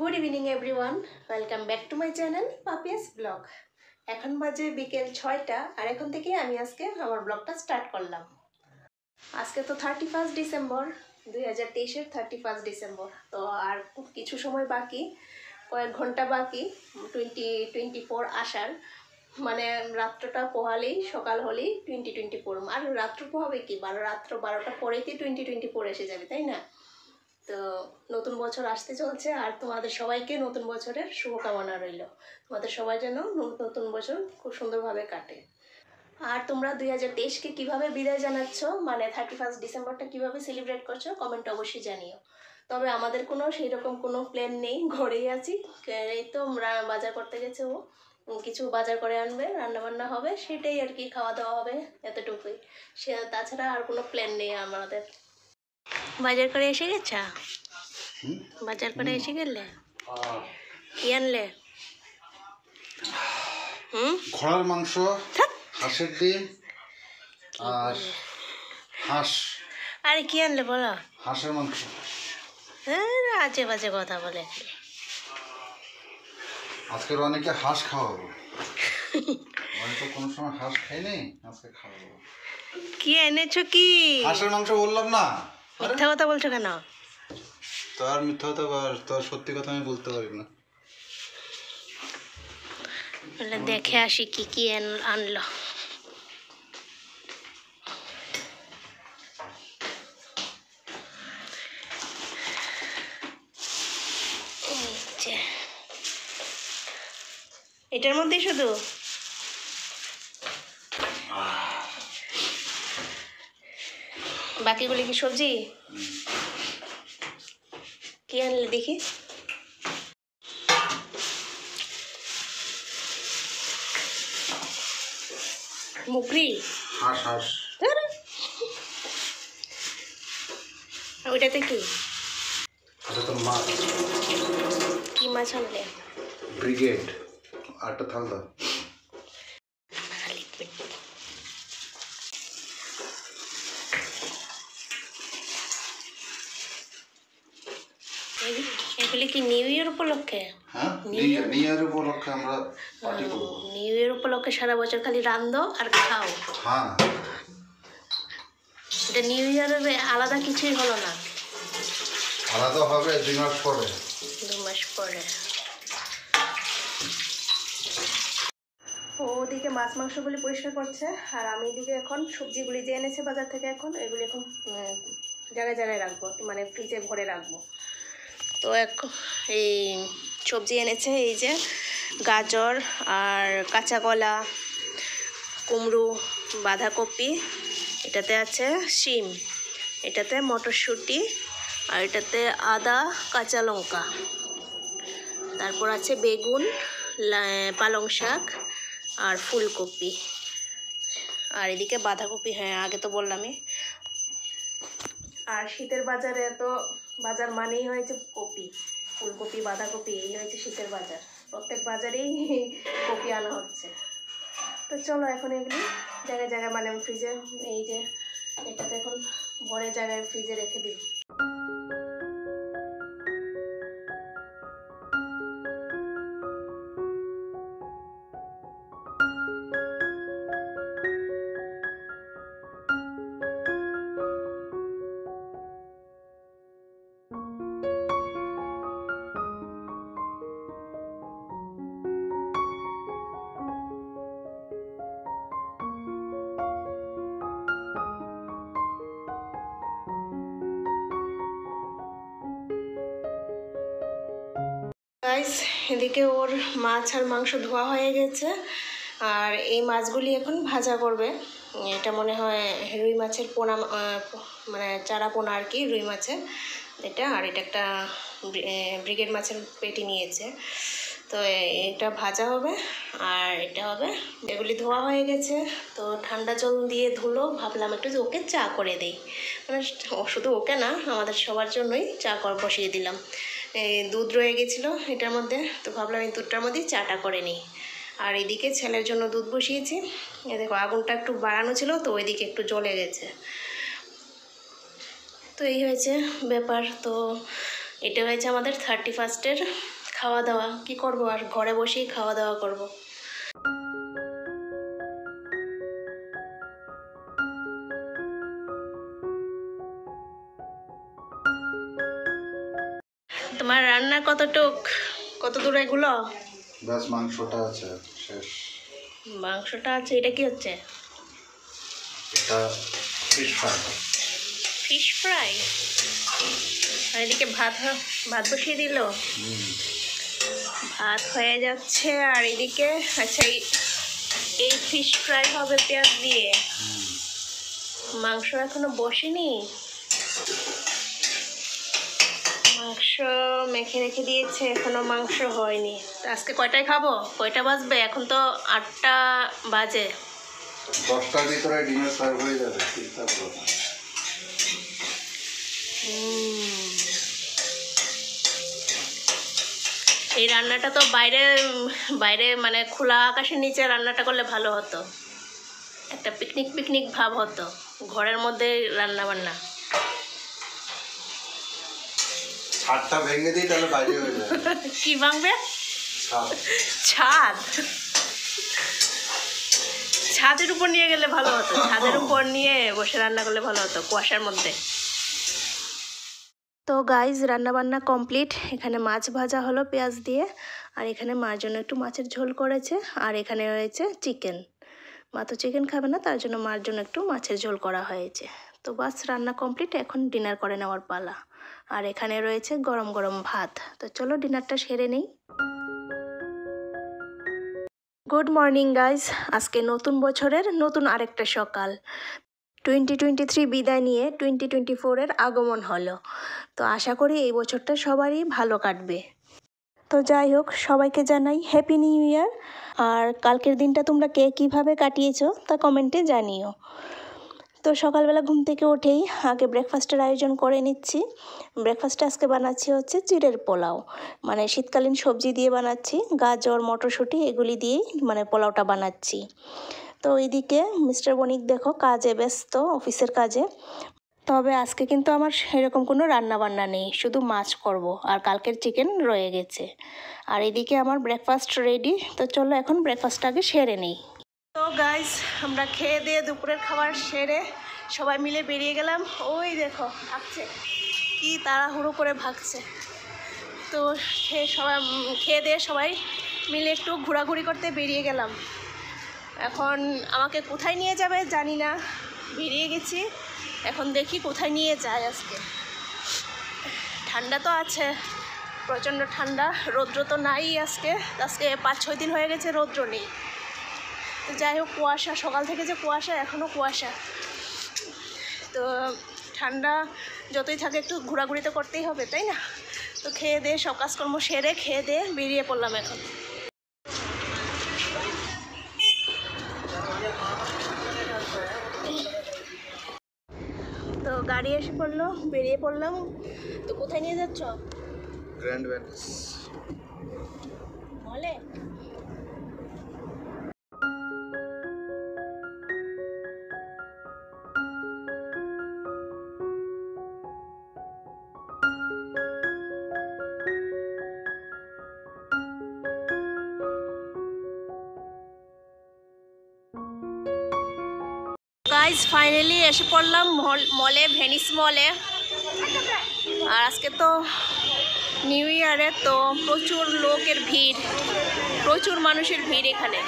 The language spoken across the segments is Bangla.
Good evening everyone, welcome back to my channel Papiya's blog. এখন বাজে বিকেল 6টা আর এখন থেকে আমি আজকে আমার ব্লগটা স্টার্ট করলাম। আজকে তো 31 ডিসেম্বর 2023-এর 31 ডিসেম্বর। তো আর কিছু সময় বাকি, কয়েক ঘন্টা বাকি 2024 আসার। মানে রাত্রটা পোহালেই সকাল হলেই 2024। আর রাত্র পোহাবে কি, রাত্র 12টা পরেই 2024 এসে যাবে, তাই না? তো নতুন বছর আসতে চলছে আর তোমাদের সবাইকে নতুন বছরের শুভকামনা রইল। তোমাদের সবাই যেন নতুন বছর খুব সুন্দরভাবে কাটে। আর তোমরা 2023-কে কীভাবে বিদায় জানাচ্ছ, মানে 31 ডিসেম্বরটা কীভাবে সেলিব্রেট করছো, কমেন্ট অবশ্যই জানিও। তবে আমাদের কোনো সেই রকম কোনো প্ল্যান নেই, ঘরেই আছি। এই তো বাজার করতে গেছে, ও কিছু বাজার করে আনবে, রান্নাবান্না হবে, সেটাই আর কি, খাওয়া দাওয়া হবে, এতটুকুই। তাছাড়া আর কোনো প্ল্যান নেই আমাদের। বাজার করে এসে গেছা? বাজার করে এসে গেলে কি আনলে? ঘোড়ার মাংস, হাঁসের ডিম আর হাঁস। আরে কি আনলে বলো? হাঁসের মাংস। আজে বাজে কথা বলে। আজকের অনেকে হাঁস খাওয়াবো। আমি তো কোনো সময় হাঁস খাইনি, আজকে খাওয়াবো। কি এনেছো? কি হাঁসের মাংস বললাম না? মিথ্যা কথা বলছো কেন? তার মিথ্যা কথা তোর সত্যি কথা আমি বলতে পারি না। দেখে আসি কি কি আনলো। এটার মধ্যে শুধু বাকিগুলি কি সবজি? কি আনলে দেখি? মুকরি? হাঁস হাঁস। ওইটাতে কি? এটা তো মাছ। কি মাছ আনলে? ব্রিগেড। আটটা থাল দাও। এগুলি কি নিউ ইয়ার উপলক্ষে? হ্যাঁ, নিউ ইয়ার উপলক্ষে আমরা পার্টি করব। নিউ ইয়ার উপলক্ষে সারা বছর খালি রান্ধো আর খাও। হ্যাঁ, এটা নিউ ইয়ারের আলাদা কিছুই হলো না। আলাদা হবে 2 মাস পরে। 2 মাস পরে। ওদিকে মাছ মাংসগুলি পরিষ্কার করছে আর আমি এদিকে এখন সবজিগুলি যে এনেছে বাজার থেকে, এখন এগুলি এখন জায়গায় জায়গায় রাখবো, মানে ফ্রিজে ভরে রাখবো। তো এই সবজি এনেছে, এই যে গাজর আর কাঁচা কলা, কুমড়ো, বাঁধাকপি, এটাতে আছে শিম, এটাতে মটরশুঁটি, আর এটাতে আদা, কাঁচা লঙ্কা, তারপর আছে বেগুন, পালং শাক আর ফুলকপি, আর এদিকে বাঁধাকপি। হ্যাঁ, আগে তো বললামই। আর শীতের বাজারে তো বাজার মানেই হয়েছে কপি, ফুলকপি, বাঁধাকপি, এই হয়েছে শীতের বাজার। প্রত্যেক বাজারেই কপি আনা হচ্ছে। তো চলো এখন এগুলি জায়গায় জায়গায়, মানে ফ্রিজে, এই যে এটাতে এখন ভরে জায়গায় ফ্রিজে রেখে দিই। গাইস, এদিকে ওর মাছ আর মাংস ধোয়া হয়ে গেছে আর এই মাছগুলি এখন ভাজা করবে। এটা মনে হয় রুই মাছের পোনা, মানে চারা পোনা আর কি, রুই মাছের এটা। আর এটা একটা ব্রিগেড মাছের পেটি নিয়েছে। তো এটা ভাজা হবে আর এটা হবে। এগুলি ধোয়া হয়ে গেছে, তো ঠান্ডা জল দিয়ে ধুলো, ভাবলাম একটু ওকে চা করে দিই। মানে শুধু ওকে না, আমাদের সবার জন্যই চা বসিয়ে দিলাম। দুধ রয়ে গেছিলো এটার মধ্যে, তো ভাবলাম এই দুধটার মধ্যেই চাটা করে নিই। আর এদিকে ছেলের জন্য দুধ বসিয়েছি। দেখো আগুনটা একটু বাড়ানো ছিল, তো ওইদিকে একটু জ্বলে গেছে। তো এই হয়েছে ব্যাপার। তো এটা হয়েছে আমাদের 31st খাওয়া দাওয়া। কি করব আর, ঘরে বসেই খাওয়া দাওয়া করব। তোমার রান্না কত দূর এগুলো? ব্যাস মাংসটা আছে, শেষ। মাংসটা আছে। এটা কি হচ্ছে? এটা ফিশ ফ্রাই। Fish fry. আর এদিকে ভাত বসিয়ে দিল। ভাত হয়ে যাচ্ছে। আর এদিকে আচ্ছা এই ফিশ ফ্রাই হবে পেঁয়াজ দিয়ে। মাংস এখনো বসেনি। মাংস মেখে রেখে দিয়েছে, এখনো মাংস হয়নি। আজকে কয়টায় খাবো? কয়টা বাজবে? এখন তো 8টা বাজে। 10টার ভিতরে ডিনার সার্ভ হয়ে যাবে, চিন্তা করো না। এই রান্নাটা তো বাইরে মানে খোলা আকাশের নিচে রান্নাটা করলে ভালো হতো। একটা পিকনিক ভাব হতো। ঘরের মধ্যে রান্না বান্না। ছাদটা ভেঙে দিই, তাহলে বাইরে হয়ে যাবে। কি ভাঙবে? ছাদ। ছাদের উপর নিয়ে গেলে ভালো হতো। ছাদের উপর নিয়ে বসে রান্না করলে ভালো হতো কুয়াশার মধ্যে। তো গাইজ, রান্না বান্না কমপ্লিট। এখানে মাছ ভাজা হলো পেঁয়াজ দিয়ে। আর এখানে মার জন্য একটু মাছের ঝোল করেছে। আর এখানে রয়েছে চিকেন। মা তো চিকেন খাবে না, তার জন্য মার জন্য একটু মাছের ঝোল করা হয়েছে। তো বাস রান্না কমপ্লিট, এখন ডিনার করে নেওয়ার পালা। আর এখানে রয়েছে গরম গরম ভাত। তো চলো ডিনারটা সেরে নেই। Good morning guys. আজকে নতুন বছরের নতুন আরেকটা সকাল। 2023 বিদায় নিয়ে 2024-এর আগমন হলো। তো আশা করি এই বছরটা সবারই ভালো কাটবে। তো যাই হোক, সবাইকে জানাই হ্যাপি নিউ ইয়ার। আর কালকের দিনটা তোমরা কে কীভাবে কাটিয়েছো তা কমেন্টে জানিও। তো সকালবেলা ঘুম থেকে উঠেই আগে ব্রেকফাস্টের আয়োজন করে নিচ্ছি। ব্রেকফাস্টে আজকে বানাচ্ছি হচ্ছে চিড়ের পোলাও। মানে শীতকালীন সবজি দিয়ে বানাচ্ছি, গাজর মটরশুঁটি এগুলি দিয়েই মানে পোলাওটা বানাচ্ছি। তো এইদিকে মিস্টার বণিক দেখো কাজে ব্যস্ত, অফিসের কাজে। তবে আজকে কিন্তু আমার সেরকম কোনো রান্না বান্না নেই, শুধু মাছ করব। আর কালকের চিকেন রয়ে গেছে। আর এদিকে আমার ব্রেকফাস্ট রেডি। তো চলো এখন ব্রেকফাস্টটা আগে সেরে নিই। তো গাইজ, আমরা খেয়ে দিয়ে দুপুরের খাবার সেরে সবাই মিলে বেরিয়ে গেলাম। ওই দেখো ভাগছে, কি তাড়াহুড়ো করে ভাগছে। তো খেয়ে দিয়ে সবাই মিলে একটু ঘোরাঘুরি করতে বেরিয়ে গেলাম। এখন আমাকে কোথায় নিয়ে যাবে জানি না, বেরিয়ে গেছি। এখন দেখি কোথায় নিয়ে যায় আজকে। ঠান্ডা তো আছে, প্রচণ্ড ঠান্ডা। রৌদ্র তো নাই আজকে 5-6 দিন হয়ে গেছে রৌদ্র নেই। তো যাই হোক, কুয়াশা সকাল থেকে যে কুয়াশা, এখনও কুয়াশা। তো ঠান্ডা যতই থাকে একটু ঘোরাঘুরি তো করতেই হবে, তাই না? তো খেয়ে দিয়ে সব কাজকর্ম সেরে খেয়ে দিয়ে বেরিয়ে পড়লাম এখন। তো গাড়ি এসে পড়লো, বেরিয়ে পড়লাম। তো কোথায় নিয়ে যাচ্ছ? গ্র্যান্ড ভ্যানিস মলে। গাইজ ফাইনালি এসে পড়লাম মলে, ভেনিস মলে। আর আজকে তো নিউ ইয়ারে, তো প্রচুর লোকের ভিড়, প্রচুর মানুষের ভিড় এখানে।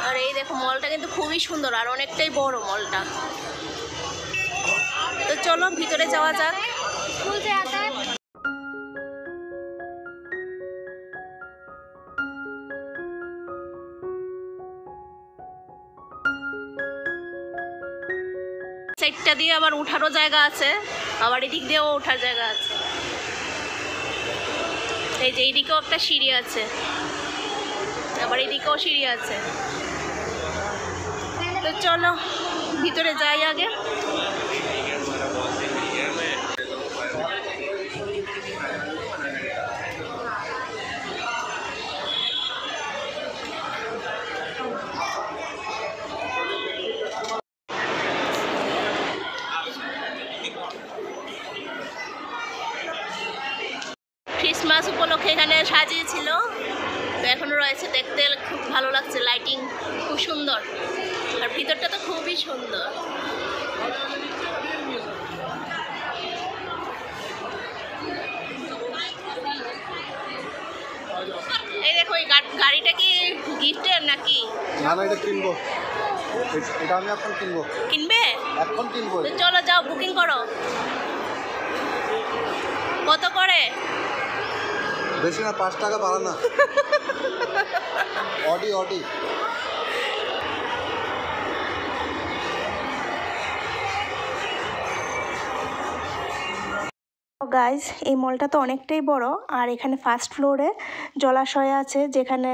আর এই দেখো মলটা কিন্তু খুবই সুন্দর আর অনেকটাই বড় মলটা। তো চলো ভিতরে যাওয়া যাক। সাইডটা দিয়ে আবার উঠারও জায়গা আছে, আবার এদিক দিয়েও ওঠার জায়গা আছে। এই যে এইদিকেও একটা সিঁড়ি আছে, আবার এদিকেও সিঁড়ি আছে। তো চলো ভিতরে যাই আগে। উপলক্ষে এখানে সাজিয়েছিল, তো এখনো রয়েছে, দেখতে খুব ভালো লাগছে, লাইটিং খুব সুন্দর, আর ভিতরটা তো খুবই সুন্দর। এই দেখো, এই গাড়িটা কি গিফটের নাকি? না না, এটা কিনবো, এটা আমি এখন কিনবো। কিনবে? এখন কিনবো। তো চলো যাও, বুকিং করো। কত করে? বেশি না, 5 টাকা বাড়া না। Audi Audi. গাইজ, এই মলটা তো অনেকটাই বড়, আর এখানে ফার্স্ট ফ্লোরে জলাশয় আছে, যেখানে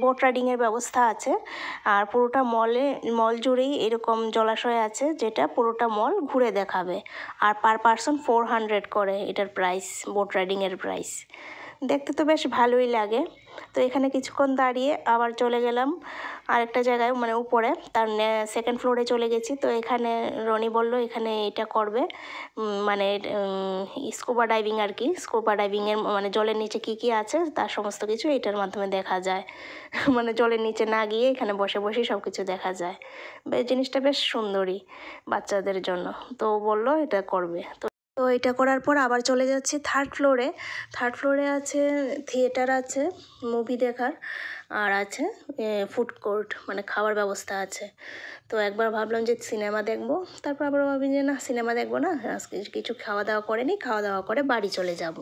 বোট রাইডিংয়ের ব্যবস্থা আছে, আর পুরোটা মল জুড়েই এরকম জলাশয় আছে, যেটা পুরোটা মল ঘুরে দেখাবে, আর পার পারসন 400 করে এটার প্রাইস, বোট রাইডিংয়ের প্রাইস। দেখতে তো বেশ ভালোই লাগে। তো এখানে কিছুক্ষণ দাঁড়িয়ে আবার চলে গেলাম আরেকটা জায়গায়, মানে উপরে, তার সেকেন্ড ফ্লোরে চলে গেছি। তো এখানে রনি বলল এখানে এটা করবে, মানে স্কুবা ডাইভিং আর কি, স্কুবা ডাইভিংয়ের মানে জলের নিচে কী কী আছে তার সমস্ত কিছু এটার মাধ্যমে দেখা যায়। মানে জলের নিচে না গিয়ে এখানে বসে বসেই সব কিছু দেখা যায়। জিনিসটা বেশ সুন্দরই বাচ্চাদের জন্য, তো বললো এটা করবে। তো এটা করার পর আবার চলে যাচ্ছি থার্ড ফ্লোরে। থার্ড ফ্লোরে আছে থিয়েটার আছে, মুভি দেখার, আর আছে ফুড কোর্ট, মানে খাওয়ার ব্যবস্থা আছে। তো একবার ভাবলাম যে সিনেমা দেখবো, তারপর আবার ভাবি যে না, সিনেমা দেখবো না, আজকে কিছু খাওয়া দাওয়া করে নিই, খাওয়া দাওয়া করে বাড়ি চলে যাব।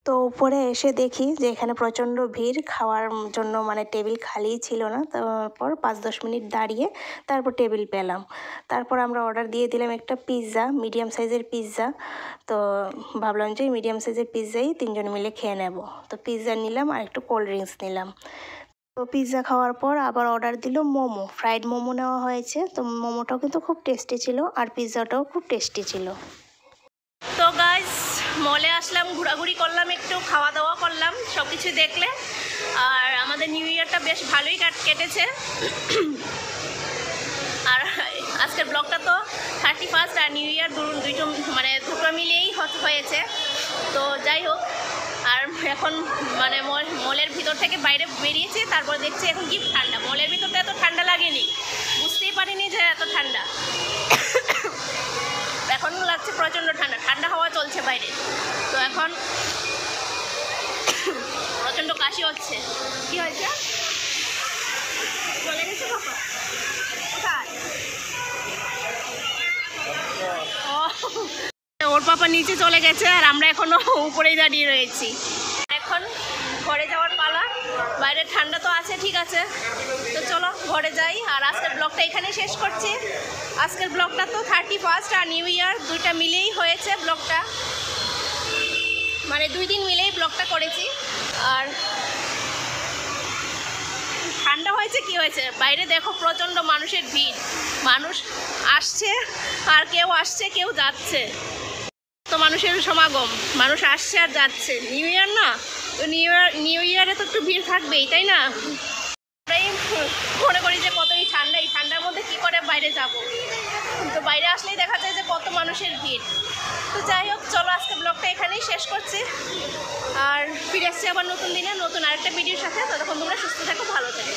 তো উপরে এসে দেখি যে এখানে প্রচণ্ড ভিড়, খাওয়ার জন্য মানে টেবিল খালিই ছিল না। তারপর 5-10 মিনিট দাঁড়িয়ে তারপর টেবিল পেলাম। তারপর আমরা অর্ডার দিয়ে দিলাম একটা পিৎজা, মিডিয়াম সাইজের পিৎজা। তো ভাবলাম যে মিডিয়াম সাইজের পিৎজাই 3 জন মিলে খেয়ে নেব। তো পিৎজা নিলাম আর একটু কোল্ড ড্রিঙ্কস নিলাম। তো পিৎজা খাওয়ার পর আবার অর্ডার দিল মোমো, ফ্রাইড মোমো নেওয়া হয়েছে। তো মোমোটাও কিন্তু খুব টেস্টি ছিল, আর পিৎজাটাও খুব টেস্টি ছিল। তো গাইস, মলে আসলাম, ঘোরাঘুরি করলাম, একটু খাওয়া দাওয়া করলাম, সব কিছু দেখলে। আর আমাদের নিউ ইয়ারটা বেশ ভালোই কেটেছে। আর আজকের ব্লগটা তো 31st আর নিউ ইয়ার দুটো মিলিয়েই হয়েছে। তো যাই হোক, আর এখন মানে মলের ভিতর থেকে বাইরে বেরিয়েছি, তারপর দেখছি এখন কি ঠান্ডা। মলের ভিতরটা এত ঠান্ডা লাগেনি, বুঝতেই পারিনি যে এত ঠান্ডা। এখন লাগছে প্রচণ্ড ঠান্ডা, ঠান্ডা হাওয়া চলছে বাইরে। তো এখন প্রচণ্ড কাশি হচ্ছে। কি হয়েছে? চলে গেছে বাবা? কোথায়? ওর পাপা নিচে চলে গেছে, আর আমরা এখনো উপরেই দাঁড়িয়ে রয়েছি। এখন ঘরে যাওয়ার পালা। বাইরে ঠান্ডা তো আছে, ঠিক আছে, তো চলো ঘরে যাই। আর আজকের ব্লগটা এখানে শেষ করছি। আজকের ব্লগটা তো 31st আর নিউ ইয়ার দুইটা মিলেই হয়েছে ব্লগটা, মানে 2 দিন মিলেই ব্লগটা করেছি। আর ঠান্ডা হয়েছে, কি হয়েছে, বাইরে দেখো প্রচণ্ড মানুষের ভিড়, মানুষ আসছে আর কেউ আসছে কেউ যাচ্ছে, তো মানুষের সমাগম, মানুষ আসছে আর যাচ্ছে। নিউ ইয়ার না, তো নিউ ইয়ারে তো একটু ভিড় থাকবেই, তাই না? মনে করি যে কতই ঠান্ডা, এই ঠান্ডার মধ্যে কি করে বাইরে যাব। তো বাইরে আসলেই দেখা যায় যে কত মানুষের ভিড়। তো যাই হোক, চলো আজকে ব্লগটা এখানেই শেষ করছি, আর ফিরে আসছি আবার নতুন দিনে নতুন আরেকটা ভিডিওর সাথে। ততক্ষণ তোমরা সুস্থ থাকো, ভালো থাকো।